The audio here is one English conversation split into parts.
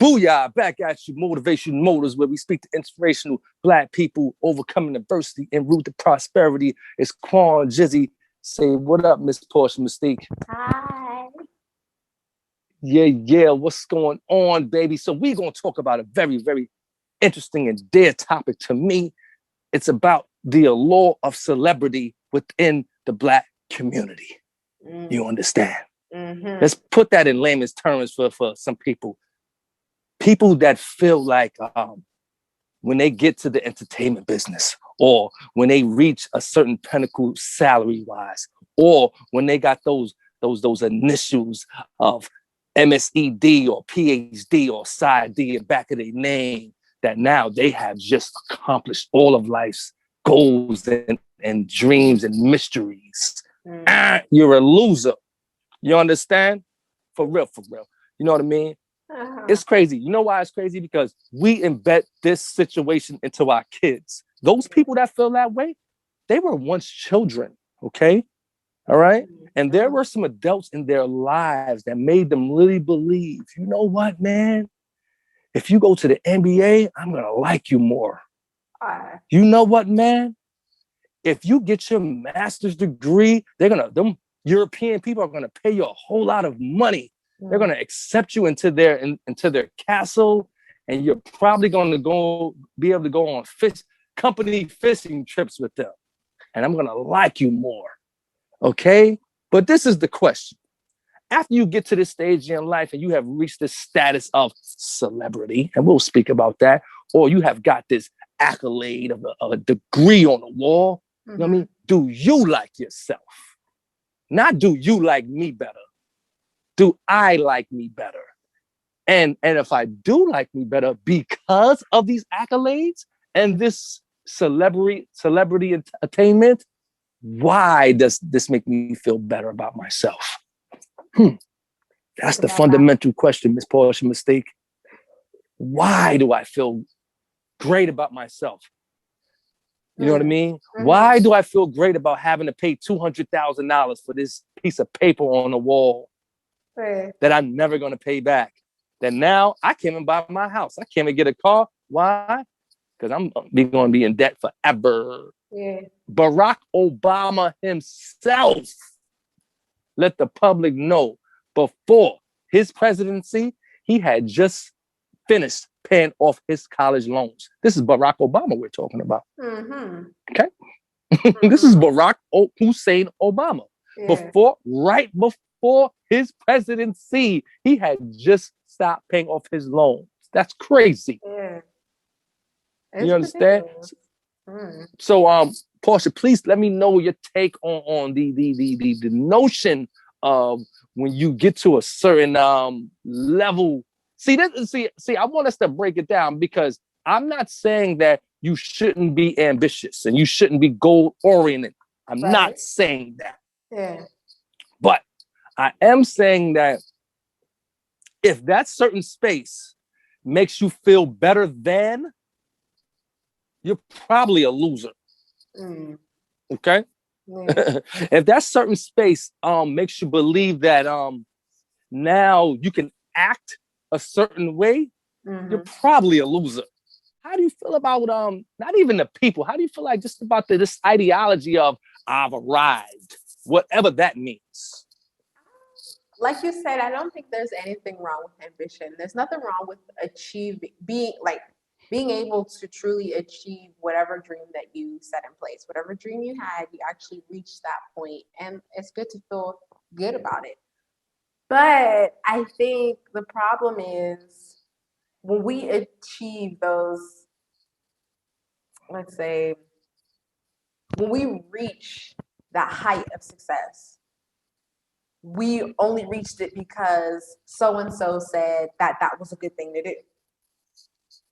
Booyah, back at you, Motivation Motors, where we speak to inspirational Black people overcoming adversity en route to prosperity. It's Quan Jizzy. Say what up, Miss Portia Mystique. Hi. Yeah, what's going on, baby? So we're going to talk about a very, very interesting and dear topic to me. It's about the allure of celebrity within the Black community. You understand? Mm-hmm. Let's put that in layman's terms for some people. People that feel like when they get to the entertainment business, or when they reach a certain pinnacle salary-wise, or when they got those initials of MSED or PhD or Sci D in the back of their name, that now they have just accomplished all of life's goals and dreams and mysteries. You're a loser. You understand? For real. You know what I mean? It's crazy. You know why it's crazy? Because we embed this situation into our kids. Those people that feel that way, they were once children, okay? All right? And there were some adults in their lives that made them really believe, you know what, man? If you go to the NBA, I'm going to like you more. You know what, man? If you get your master's degree, them European people are going to pay you a whole lot of money. They're going to accept you into their castle, and you're probably going to be able to go on company fishing trips with them. And I'm going to like you more. Okay? But this is the question. After you get to this stage in life and you have reached this status of celebrity, and we'll speak about that, or you have got this accolade of a degree on the wall, you know what I mean? Do you like yourself? Not do you like me better? Do I like me better? And if I do like me better because of these accolades and this celebrity attainment, why does this make me feel better about myself? That's the fundamental question, Miss Portia Mystique. Why do I feel great about myself? You know what I mean? Why do I feel great about having to pay $200,000 for this piece of paper on the wall that I'm never going to pay back? That now I can't even buy my house. I can't even get a car. Why? Because I'm going to be in debt forever. Yeah. Barack Obama himself let the public know before his presidency, he had just finished paying off his college loans. This is Barack Obama we're talking about. Okay? This is Barack Hussein Obama. Yeah. Right before his presidency, he had just stopped paying off his loans. That's crazy. Yeah. You understand? So, Portia, please let me know your take on the notion of when you get to a certain level. See, I want us to break it down, because I'm not saying that you shouldn't be ambitious and you shouldn't be goal-oriented. I'm not saying that. Yeah. But I am saying that if that certain space makes you feel better than, you're probably a loser. Okay? Yeah. If that certain space makes you believe that now you can act a certain way, you're probably a loser. How do you feel about not even the people? How do you feel like just about this ideology of I've arrived, whatever that means? Like you said, I don't think there's anything wrong with ambition. There's nothing wrong with being able to truly achieve whatever dream that you set in place. Whatever dream you had, you actually reached that point, and it's good to feel good about it. But I think the problem is when we achieve those, let's say, when we reach that height of success, we only reached it because so-and-so said that was a good thing to do.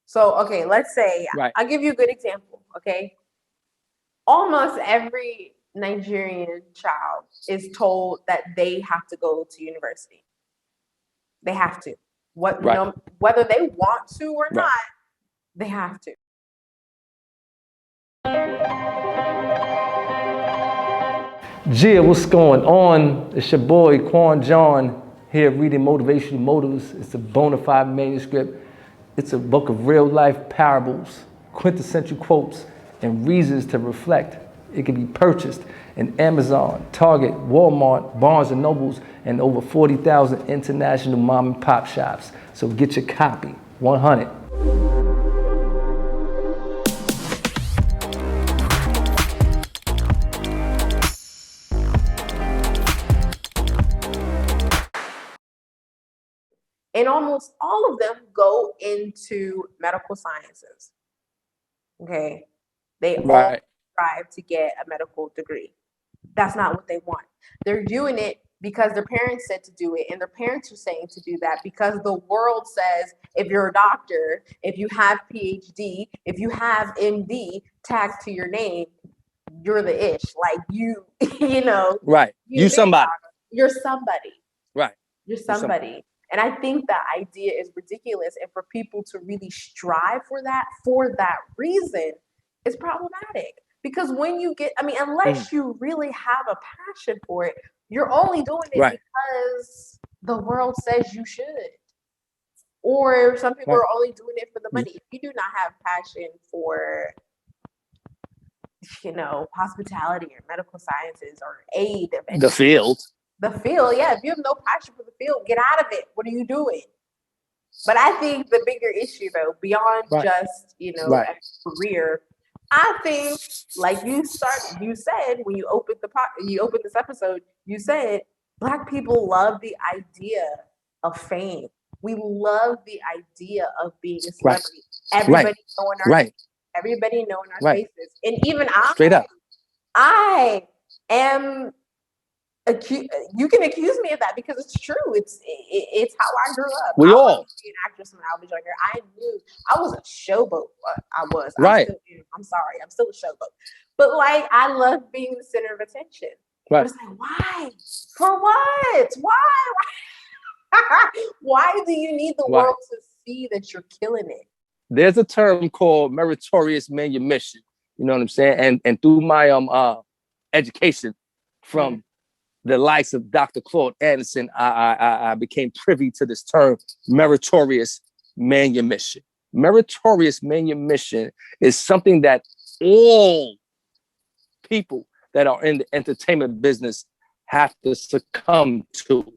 So, okay, let's say, I'll give you a good example, okay? Almost every Nigerian child is told that they have to go to university. They have to. Whether they want to or not, they have to. Gia, what's going on? It's your boy, Quan John, here reading Motivational Motives. It's a bona fide manuscript. It's a book of real life parables, quintessential quotes, and reasons to reflect. It can be purchased in Amazon, Target, Walmart, Barnes & Nobles, and over 40,000 international mom and pop shops. So get your copy, 100. And almost all of them go into medical sciences. Okay. They all strive to get a medical degree. That's not what they want. They're doing it because their parents said to do it, and their parents are saying to do that because the world says if you're a doctor, if you have PhD, if you have MD tagged to your name, you're the ish. Like you, you know. Right. You're somebody. You're somebody. Right. You're somebody. And I think that idea is ridiculous. And for people to really strive for that reason, is problematic. Because when you get, I mean, unless you really have a passion for it, you're only doing it because the world says you should. Or some people are only doing it for the money. If you do not have passion for, you know, hospitality or medical sciences or aid of any, the field, yeah. If you have no passion for the field, get out of it. What are you doing? But I think the bigger issue, though, beyond just, you know, a career, I think, like you said when you opened this episode, you said Black people love the idea of fame. We love the idea of being a celebrity. Everybody knowing our faces. Everybody knowing our faces. And even I am. You can accuse me of that because it's true. It's how I grew up. We I all wanted to be an actress when I was younger. I knew I was a showboat. I was. I'm sorry. I'm still a showboat. But like, I love being the center of attention. But it's like, why? For what? Why? Why do you need the world to see that you're killing it? There's a term called meritorious manumission. You know what I'm saying? And through my education from the likes of Dr. Claude Anderson, I became privy to this term, meritorious manumission. Meritorious manumission is something that all people that are in the entertainment business have to succumb to.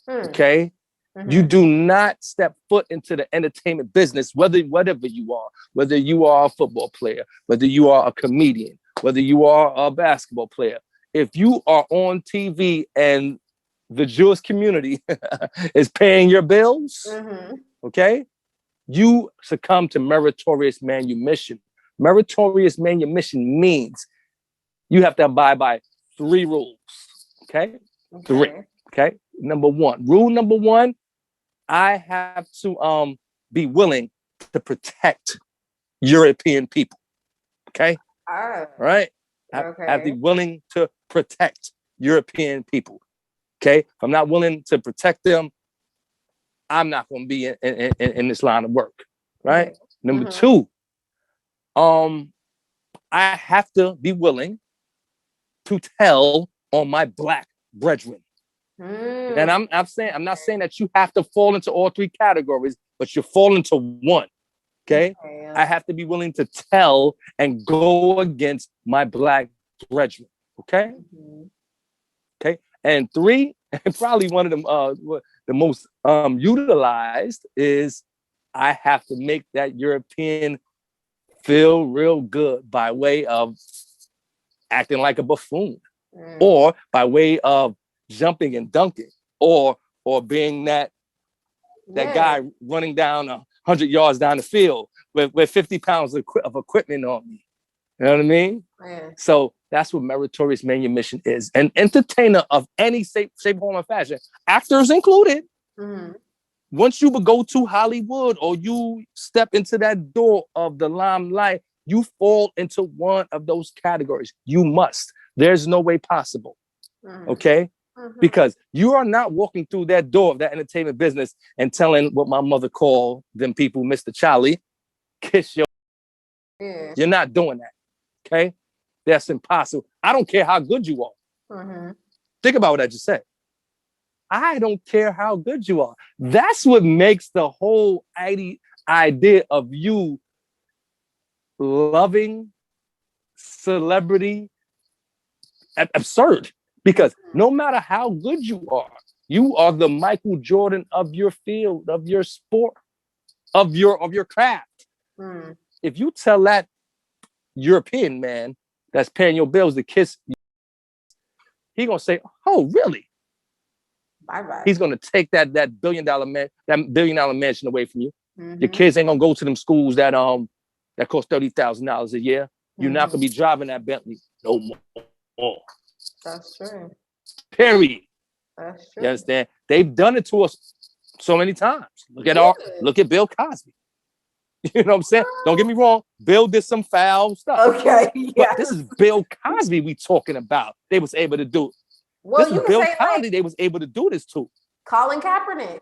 Okay? You do not step foot into the entertainment business, whatever you are, whether you are a football player, whether you are a comedian, whether you are a basketball player. If you are on TV and the Jewish community is paying your bills, okay, you succumb to meritorious manumission. Meritorious manumission means you have to abide by 3 rules, okay? 3, okay? Rule number one, I have to be willing to protect European people, okay? All right? I have to be willing to protect European people. Okay. If I'm not willing to protect them, I'm not going to be in this line of work. Right. Number 2, I have to be willing to tell on my Black brethren. And I'm not saying that you have to fall into all 3 categories, but you fall into one. Okay. I have to be willing to tell and go against my Black brethren. Okay. Okay. And 3, and probably one of them, the most utilized is I have to make that European feel real good by way of acting like a buffoon, or by way of jumping and dunking, or being that guy running down 100 yards down the field with 50 pounds of equipment on me. You know what I mean? So that's what meritorious manumission is. An entertainer of any shape, form, or fashion, actors included, once you would go to Hollywood or you step into that door of the limelight, you fall into one of those categories. You must. There's no way possible. Okay? Because you are not walking through that door of that entertainment business and telling what my mother called them people, Mr. Charlie, kiss your. You're not doing that. Okay? That's impossible. I don't care how good you are. Think about what I just said. I don't care how good you are. That's what makes the whole idea of you loving celebrity absurd. Because no matter how good you are the Michael Jordan of your field, of your sport, of your craft. Mm. If you tell that European man that's paying your bills to kiss, he gonna say, "Oh, really?" Bye-bye. He's gonna take that $1 billion mansion away from you. Mm-hmm. Your kids ain't gonna go to them schools that cost $30,000 a year. You're not gonna be Mm-hmm. driving that Bentley no more. That's true. Period. That's true. You understand? They've done it to us so many times. Look at Bill Cosby. You know what I'm saying? Don't get me wrong. Bill did some foul stuff. Okay, yeah. But this is Bill Cosby we talking about. They was able to do it. Well, this you is can Bill say Cosby like they was able to do this to. Colin Kaepernick.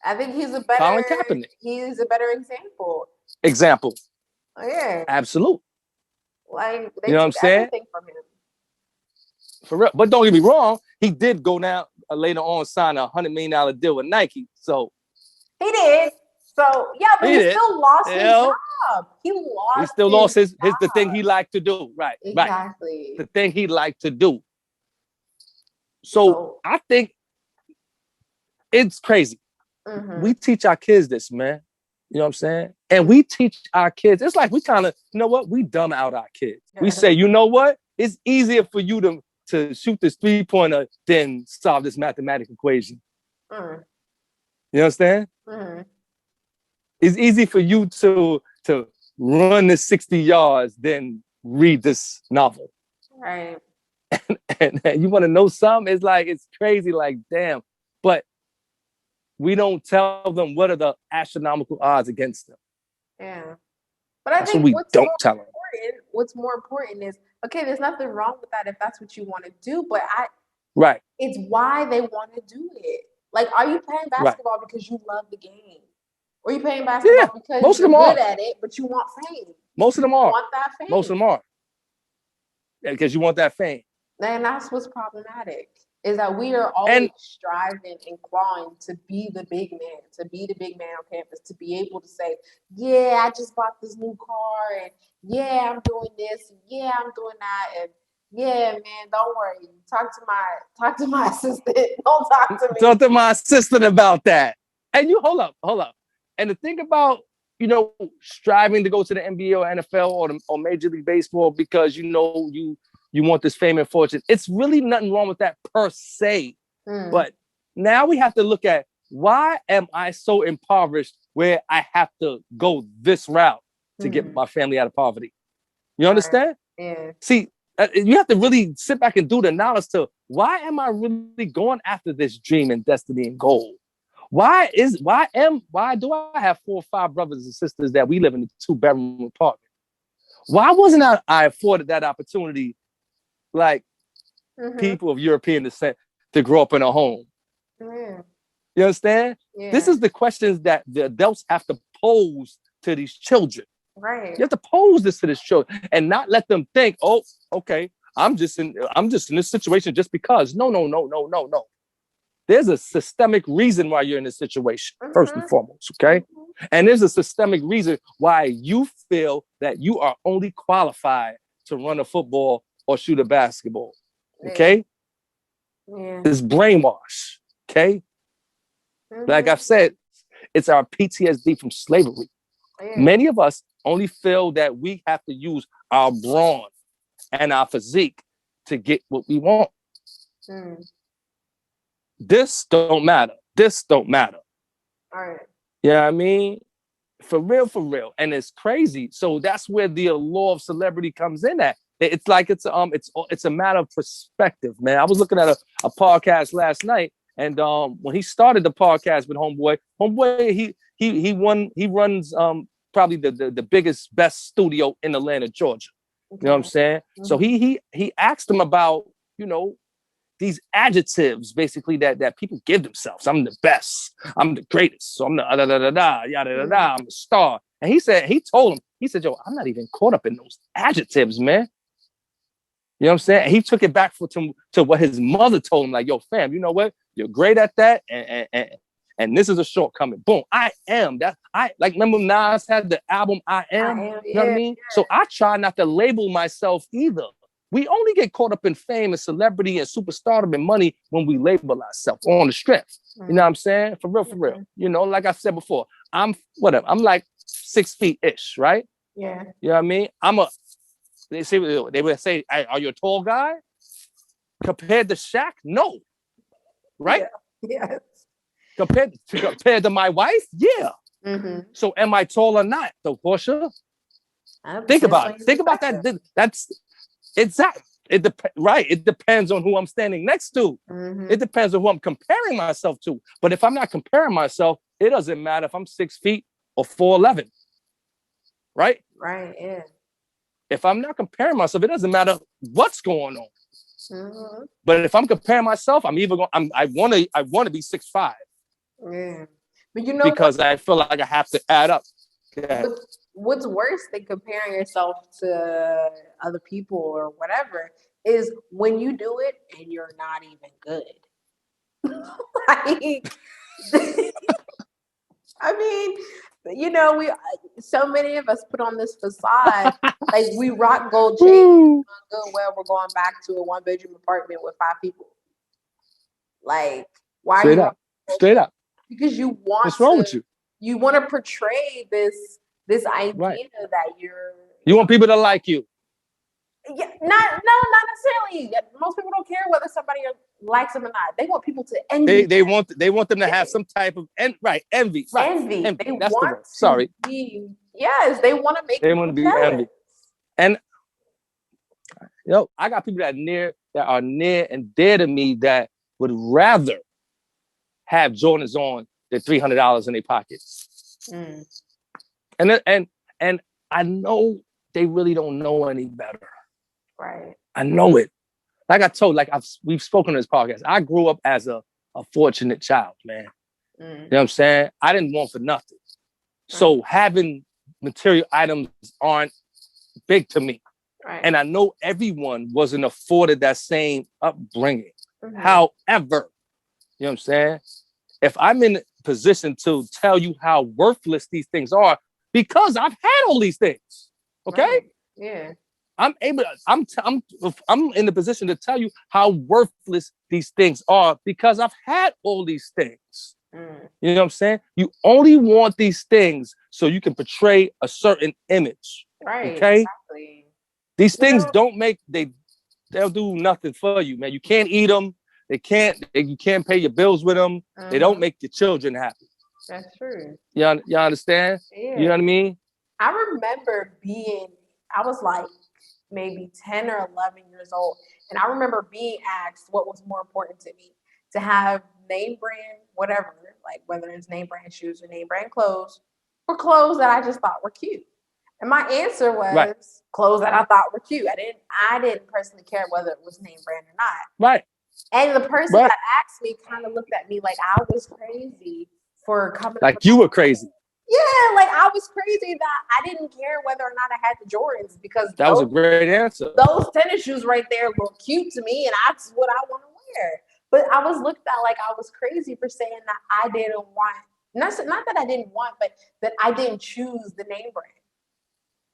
I think he's a Colin Kaepernick. He's a better example. Example. Oh, yeah. Absolute. Like they You know what I'm took saying? everything from him. For real. But don't get me wrong. He did go down later on sign $100 million deal with Nike. So he did. So yeah, but he still lost his job. He still lost his job. the thing he liked to do. Right. Exactly. Right. The thing he liked to do. So I think it's crazy. Mm-hmm. We teach our kids this, man. You know what I'm saying? And we teach our kids. It's like we kind of, you know what? We dumb out our kids. We say, you know what? It's easier for you to shoot this 3-pointer than solve this mathematical equation. Mm. You understand? Mm-hmm. It's easy for you to run this 60 yards than read this novel. Right. And you want to know something? It's like, it's crazy, like, damn. But we don't tell them what are the astronomical odds against them. Yeah. But I That's think what's more important is, okay, there's nothing wrong with that if that's what you want to do, but right. It's why they want to do it. Like, are you playing basketball because you love the game? Or are you playing basketball because you're good at it, but you want fame? Most of them are. Want that fame? Most of them are. Yeah, because you want that fame. And that's what's problematic, is that we are always striving and clawing to be the big man on campus, to be able to say, yeah, I just bought this new car, and yeah, I'm doing this, and yeah, I'm doing that, and yeah, man, don't worry. Talk to my assistant. Don't talk to me. Talk to my assistant about that. And you hold up. And the thing about, striving to go to the NBA or NFL or Major League Baseball because you want this fame and fortune. It's really nothing wrong with that per se. But now we have to look at, why am I so impoverished where I have to go this route to get my family out of poverty? You understand? Yeah. See, you have to really sit back and do the knowledge to, why am I really going after this dream and destiny and goal? Why do I have 4 or 5 brothers and sisters that we live in a 2-bedroom apartment? Why wasn't I afforded that opportunity like people of European descent to grow up in a home? Yeah. You understand? Yeah. This is the questions that the adults have to pose to these children. Right. You have to pose this to these children and not let them think, oh, okay, I'm just in this situation just because. No. There's a systemic reason why you're in this situation, first and foremost, okay? And there's a systemic reason why you feel that you are only qualified to run a football or shoot a basketball, okay? Yeah. It's brainwash, okay? Like I've said, it's our PTSD from slavery. Yeah. Many of us only feel that we have to use our brawn and our physique to get what we want. This don't matter. All right. You know what I mean? For real. And it's crazy. So that's where the allure of celebrity comes in at. It's like it's a matter of perspective, man. I was looking at a podcast last night, and when he started the podcast with Homeboy, he runs probably the biggest, best studio in Atlanta, Georgia. Okay. You know what I'm saying? So he asked him about, these adjectives basically that people give themselves. I'm the best. I'm the greatest. So I'm the I'm a star. And he told him, yo, I'm not even caught up in those adjectives, man. You know what I'm saying? And he took it back to what his mother told him, like, yo, fam, you know what? You're great at that. And this is a shortcoming. Boom. I am that. I like, remember Nas had the album I Am? You know what I mean? So I try not to label myself either. We only get caught up in fame and celebrity and superstardom and money when we label ourselves on the strength. You know what I'm saying? For real, for real. You know, like I said before, I'm whatever. I'm like 6 feet ish, right? Yeah. You know what I mean? They would say, hey, are you a tall guy? Compared to Shaq? No. Right? Yeah. Yes. Compared to my wife? Yeah. Mm-hmm. So am I tall or not, though, Portia? Think about it. Think about that. That's exact. Right. It depends on who I'm standing next to. Mm-hmm. It depends on who I'm comparing myself to. But if I'm not comparing myself, it doesn't matter if I'm 6 feet or 4'11". Right? Right. Yeah. If I'm not comparing myself, it doesn't matter what's going on. Mm-hmm. But if I'm comparing myself, I'm either going. I want to be 6'5". Yeah. But you know, because I feel like I have to add up. What's worse than comparing yourself to other people or whatever is when you do it and you're not even good. Like, I mean, you know, so many of us put on this facade, like we rock gold chains, good, well, we're going back to a 1-bedroom apartment with 5 people. Like, why straight are you up, straight up? Because you want what's wrong with you? You want to portray this idea that you want people to like you. Yeah, not necessarily. Most people don't care whether somebody likes them or not. They want people to envy. They want them to have some type of envy. Right. Envy. They That's want the word. Sorry. Yes, they want to make. They want to be jealous. envy. And I got people that are near and dear to me that would rather have Jordans on than $300 in their pockets. And I know they really don't know any better. Right. I know it. Like I told, we've spoken on this podcast. I grew up as a fortunate child, man. You know what I'm saying? I didn't want for nothing. So having material items aren't big to me. Right. And I know everyone wasn't afforded that same upbringing. However, you know what I'm saying? If I'm in a position to tell you how worthless these things are, because I've had all these things, okay? Right. Yeah. I'm in the position to tell you how worthless these things are because I've had all these things. You know what I'm saying? You only want these things so you can portray a certain image. Right. Okay. Exactly. These things they'll do nothing for you, man. You can't eat them. You can't pay your bills with them. They don't make your children happy. That's true. You understand? Yeah. You know what I mean? I remember I was like maybe 10 or 11 years old. And I remember being asked what was more important to me, to have name brand, whatever, like whether it's name brand shoes or name brand clothes, or clothes that I just thought were cute. And my answer was clothes that I thought were cute. I didn't personally care whether it was name brand or not. Right. And the person that asked me kind of looked at me like I was crazy for coming like you were crazy. Yeah, like I was crazy that I didn't care whether or not I had the Jordans because that was a great answer. Those tennis shoes right there look cute to me, and that's what I want to wear. But I was looked at like I was crazy for saying that I didn't want, not that I didn't want, but that I didn't choose the name brand.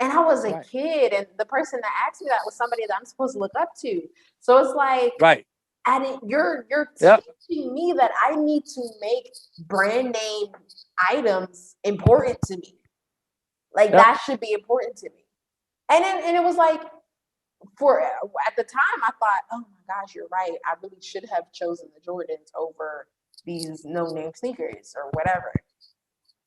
And I was a kid, and the person that asked me that was somebody that I'm supposed to look up to. So it's like, you're teaching me that I need to make brand name items important to me. Like that should be important to me. And it was like, at the time I thought, oh my gosh, you're right. I really should have chosen the Jordans over these no-name sneakers or whatever.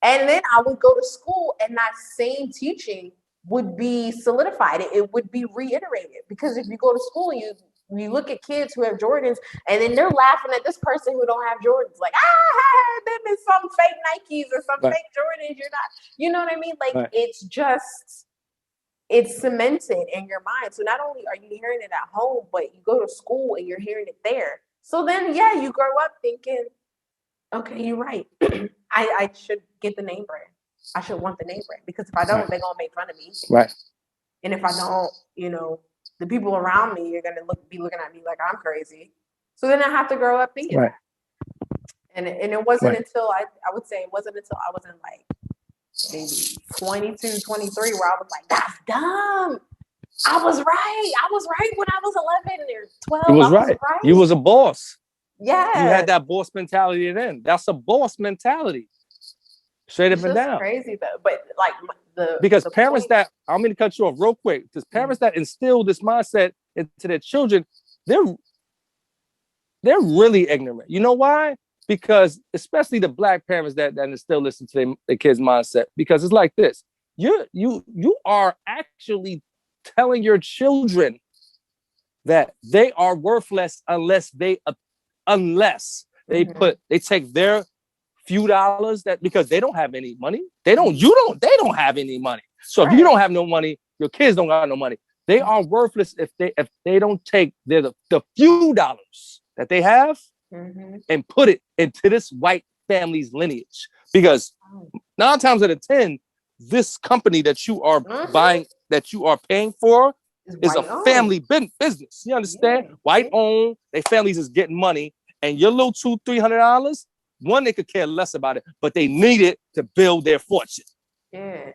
And then I would go to school and that same teaching would be solidified. It would be reiterated because if you go to school, you look at kids who have Jordans and then they're laughing at this person who don't have Jordans. Like, them is some fake Nikes or some fake Jordans. You're not, you know what I mean? Like it's cemented in your mind. So not only are you hearing it at home, but you go to school and you're hearing it there. So then, you grow up thinking, okay, you're right. I should get the name brand. I should want the name brand because if I don't, they're going to make fun of me. Right. And if I don't, the people around me are gonna be looking at me like I'm crazy. So then I have to grow up thinking that. And it wasn't until I would say it wasn't until I was in like maybe 22, 23 where I was like, that's dumb. I was right when I was 11 or 12. You was right. You was a boss. Yeah. You had that boss mentality then. That's a boss mentality. Straight up and down. Crazy though. But like because parents that, I'm going to cut you off real quick, because parents that instill this mindset into their children, they're really ignorant. You know why? Because especially the Black parents that still listen to their kids' mindset, because it's like this. You are actually telling your children that they are worthless unless they take their few dollars because they don't have any money. They don't have any money. So if you don't have no money, your kids don't got no money. They are worthless if they don't take the few dollars that they have and put it into this white family's lineage. Because 9 times out of 10, this company that you are buying, that you are paying for, is a family business. You understand? Yeah. White owned, their families is getting money, and your little $200-300, one, they could care less about it, but they need it to build their fortune. Yeah.